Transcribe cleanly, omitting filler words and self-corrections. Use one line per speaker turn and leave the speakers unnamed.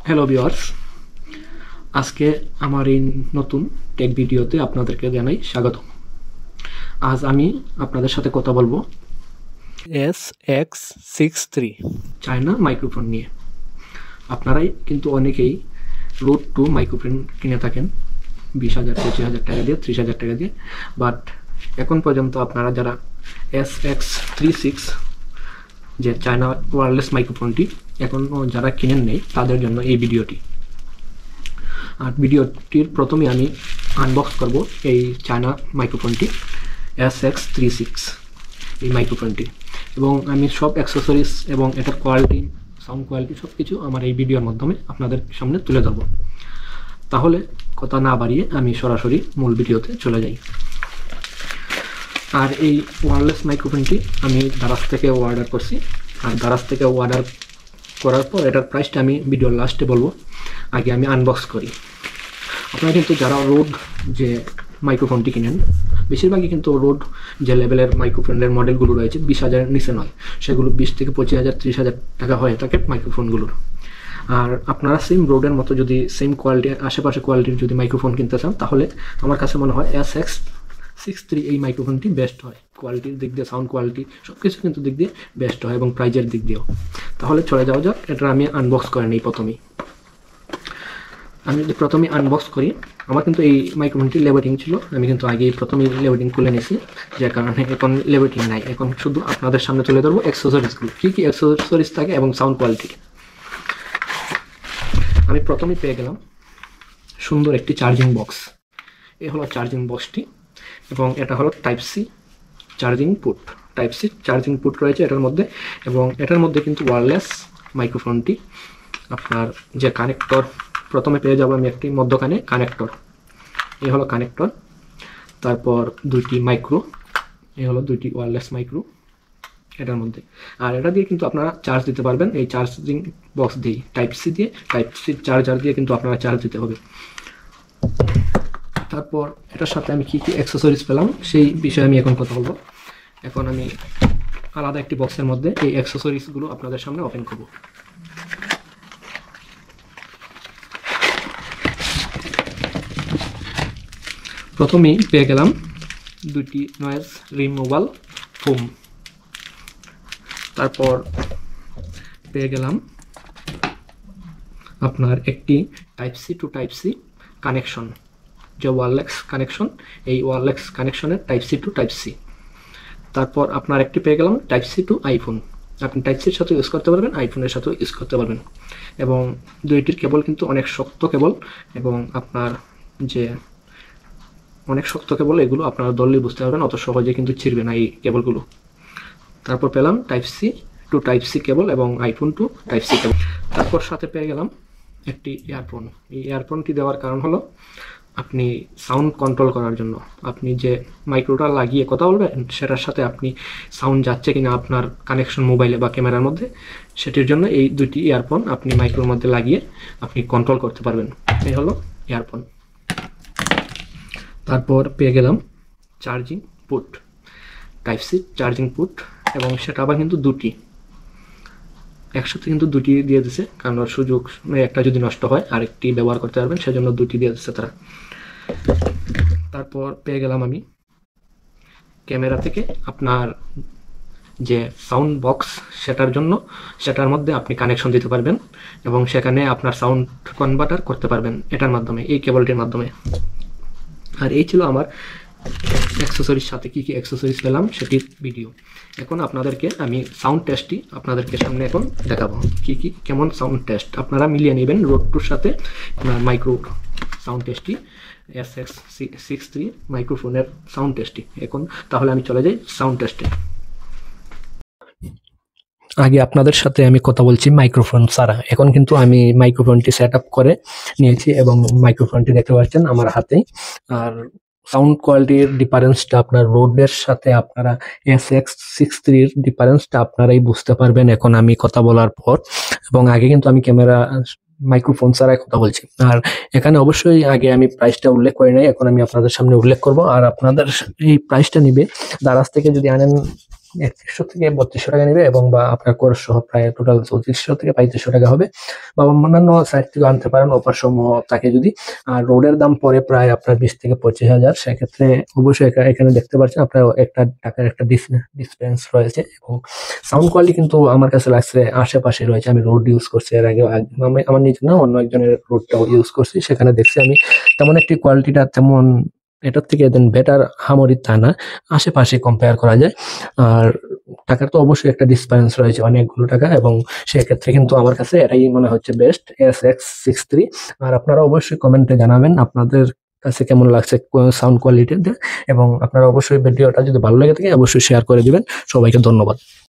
Hello viewers, আজকে আমার এই নতুন টেক ভিডিওতে আপনাদেরকে জানাই স্বাগত। আজ আমি আপনাদের সাথে কথা বলবো SX63 চায়না মাইক্রোফোন নিয়ে। আপনারাই কিন্তু অনেকেই রোড টু মাইক্রোফোন কিনে থাকেন 20,000 25,000 টাকা দিয়ে, 30,000 টাকা দিয়ে, বাট এখন পর্যন্ত আপনারা যারা SX36 যে চায়না ওয়্যারলেস মাইক্রোফোনটি এখনও যারা কিনেন নেই তাদের জন্য এই ভিডিওটি। আর ভিডিওটির প্রথমে আমি আনবক্স করব এই চায়না মাইক্রোফোনটি SX36 এই মাইক্রোফোনটি, এবং আমি সব অ্যাক্সেসরিজ এবং এটার কোয়ালিটি, সাউন্ড কোয়ালিটি সব কিছু আমার এই ভিডিওর মাধ্যমে আপনাদের সামনে তুলে ধরব। তাহলে কথা না বাড়িয়ে আমি সরাসরি মূল ভিডিওতে চলে যাই। আর এই ওয়্যারলেস মাইক্রোফোনটি আমি দারাজ থেকে অর্ডার করছি। আর দারাজ থেকে অর্ডার করার পর এটার প্রাইসটা আমি ভিডিওর লাস্টে বলবো, আগে আমি আনবক্স করি। আপনারা কিন্তু যারা রোড যে মাইক্রোফোনটি কিনেন, বেশিরভাগই কিন্তু রোড যে লেভেলের মাইক্রোফোনের মডেলগুলো রয়েছে 20,000 নিচে নয়, সেগুলো 20 থেকে 25,000 30,000 টাকা হয়ে থাকে মাইক্রোফোনগুলোর। আর আপনারা সেম রোডের মতো যদি সেম কোয়ালিটির আশেপাশে কোয়ালিটির যদি মাইক্রোফোন কিনতে চান, তাহলে আমার কাছে মনে হয় SX63 এই মাইক্রোফোনটি বেস্ট হয়। কোয়ালিটির দিক দিয়ে, সাউন্ড কোয়ালিটি সব কিছু কিন্তু দিক দিয়ে বেস্ট হয়, এবং প্রাইজের দিক দিয়েও। তাহলে চলে যাওয়া যাক, এটা আমি আনবক্স করে নিই। আমি যদি প্রথমে আনবক্স করি, আমার কিন্তু এই মাইক্রোফোনটি লেভেটিং ছিল, আমি কিন্তু আগে প্রথমেই লেভেটিং খুলে নিয়েছি, যার কারণে এখন লেভেটিং নাই। এখন শুধু আপনাদের সামনে তুলে ধরবো অ্যাক্সেসরিজগুলো, কী কী অ্যাক্সেসরিজ থাকে এবং সাউন্ড কোয়ালিটি। আমি প্রথমেই পেয়ে গেলাম সুন্দর একটি চার্জিং বক্স। এ হলো চার্জিং বক্সটি, এবং এটা হলো টাইপ সি চার্জিং পুট রয়েছে এটার মধ্যে, এবং এটার মধ্যে কিন্তু ওয়্যারলেস মাইক্রোফোনটি আপনার যে কানেক্টর প্রথমে পেয়ে যাবো আমি একটি মধ্যখানে কানেক্টর, এই হলো কানেক্টর। তারপর দুইটি মাইক্রো, এই হলো দুইটি ওয়্যারলেস মাইক্রো এটার মধ্যে। আর এটা দিয়ে কিন্তু আপনারা চার্জ দিতে পারবেন, এই চার্জিং বক্স দিয়ে টাইপ সি চার্জার দিয়ে কিন্তু আপনারা চার্জ দিতে হবে। তারপর এটার সাথে আমি কী কী অ্যাক্সেসরিজ পেলাম সেই বিষয়ে আমি এখন কথা বলবো। এখন আমি আলাদা একটি বক্সের মধ্যে এই অ্যাক্সেসরিজগুলো আপনাদের সামনে ওপেন করব। প্রথমেই পেয়ে গেলাম দুটি নয়েজ রিমুভাল ফোম। তারপর পেয়ে গেলাম আপনার একটি type C to type C connection, যে ওয়্যারলেস কানেকশন, এই ওয়্যারলেস কানেকশনের type C to type C. তারপর আপনার একটি পেয়ে গেলাম টাইপ সি টু আইফোন, আপনি টাইপ সির সাথেও ইউজ করতে পারবেন, আইফোনের সাথেও ইউজ করতে পারবেন। এবং দুইটির কেবল কিন্তু অনেক শক্ত কেবল, এবং আপনার যে অনেক শক্ত কেবল, এগুলো আপনারা ধরলেই বুঝতে পারবেন, অত সহজে কিন্তু ছিঁড়বে না এই কেবলগুলো। তারপর পেলাম type C to type C cable এবং iPhone to type C cable. তারপর সাথে পেয়ে গেলাম একটি ইয়ারফোন। এই ইয়ারফোনটি দেওয়ার কারণ হলো আপনি সাউন্ড কন্ট্রোল করার জন্য, আপনি যে মাইক্রোটা লাগিয়ে কথা বলবেন সেটার সাথে আপনি সাউন্ড যাচ্ছে কিনা আপনার কানেকশন মোবাইলে বা ক্যামেরার মধ্যে, সেটির জন্য এই দুইটি ইয়ারফোন আপনি মাইক্রোর মধ্যে লাগিয়ে আপনি কন্ট্রোল করতে পারবেন। এই হলো ইয়ারফোন। তারপর পেয়ে গেলাম charging port, type C charging port, এবং সেটা আবার কিন্তু দুটি, একসাথে কিন্তু দুটি দিয়ে দিছে, কারণ সুযোগ একটা যদি নষ্ট হয় আরেকটি ব্যবহার করতে পারবেন, সেজন্য দুটি দিয়ে দিচ্ছে তারা। তারপর পেয়ে গেলাম আমি ক্যামেরা থেকে আপনার যে সাউন্ড বক্স, সেটার মধ্যে আপনি কানেকশন দিতে পারবেন, এবং সেখানে আপনার সাউন্ড কনভার্টার করতে পারবেন এটার মাধ্যমে, এই কেবলটির মাধ্যমে। আর এই ছিল আমার অ্যাক্সেসরিজ, সাথে কী কী অ্যাক্সেসরিজ পেলাম সেটির ভিডিও। এখন আপনাদেরকে আমি সাউন্ড টেস্টটি আপনাদেরকে সামনে এখন দেখাবো, কেমন সাউন্ড টেস্ট আপনারা মিলিয়ে নেবেন রোড টুর সাথে মাইক্রো সাউন্ড টেস্টটি, SX63 মাইক্রোফোনের সাউন্ড টেস্টটি। এখন তাহলে আমি চলে যাই সাউন্ড টেস্টে। আগে আপনাদের সাথে আমি কথা বলছি মাইক্রোফোন ছাড়া। এখন কিন্তু আমি মাইক্রোফোনটি সেট আপ করে নিয়েছি, এবং মাইক্রোফোনটি দেখতে পাচ্ছেন আমার হাতে। আর সাউন্ড কোয়ালিটির ডিফারেন্সটা আপনার রোডের সাথে আপনারা SX63 ডিফারেন্সটা আপনারাই বুঝতে পারবেন এখন আমি কথা বলার পর। এবং আগে কিন্তু আমি মাইক্রোফোন ছাড়াই কথা বলছি। আর এখানে অবশ্যই আগে আমি প্রাইসটা উল্লেখ করি নাই, এখন আমি আপনাদের সামনে উল্লেখ করব। আর আপনাদের এই প্রাইসটা নিবে দারাজ থেকে যদি আনেন 3100 থেকে 3200 টাকা নেবে, এবং বা আপনার কোর্স সহ প্রায় টোটাল 3400 থেকে 3500 টাকা হবে। বা অন্যান্য সাইট থেকে আনতে পারেন অফার সমূহ থাকে যদি। আর রোডের দাম পড়ে প্রায় আপনার 20 থেকে 25,000। সেক্ষেত্রে অবশ্যই এখানে দেখতে পাচ্ছেন আপনার একটা টাকার একটা ডিফারেন্স রয়েছে, এবং সাউন্ড কোয়ালিটি কিন্তু আমার কাছে লাগছে আশেপাশে রয়েছে। আমি রোড ইউজ করছি এর আগে, আমি আমার নিজের না অন্য একজনের রোডটাও ইউজ করছি, সেখানে দেখছি আমি তেমন একটি কোয়ালিটিটা তেমন এটার থেকে দেন বেটার হামরি তা না, আশেপাশে কম্পেয়ার করা যায়। আর টাকার তো অবশ্যই একটা ডিফারেন্স রয়েছে অনেকগুলো টাকা, এবং সেক্ষেত্রে কিন্তু আমার কাছে এটাই মনে হচ্ছে বেস্ট, SX63। আর আপনারা অবশ্যই কমেন্টে জানাবেন আপনাদের কাছে কেমন লাগছে সাউন্ড কোয়ালিটিতে, এবং আপনারা অবশ্যই ভিডিওটা যদি ভালো লেগে থাকে অবশ্যই শেয়ার করে দিবেন। সবাইকে ধন্যবাদ।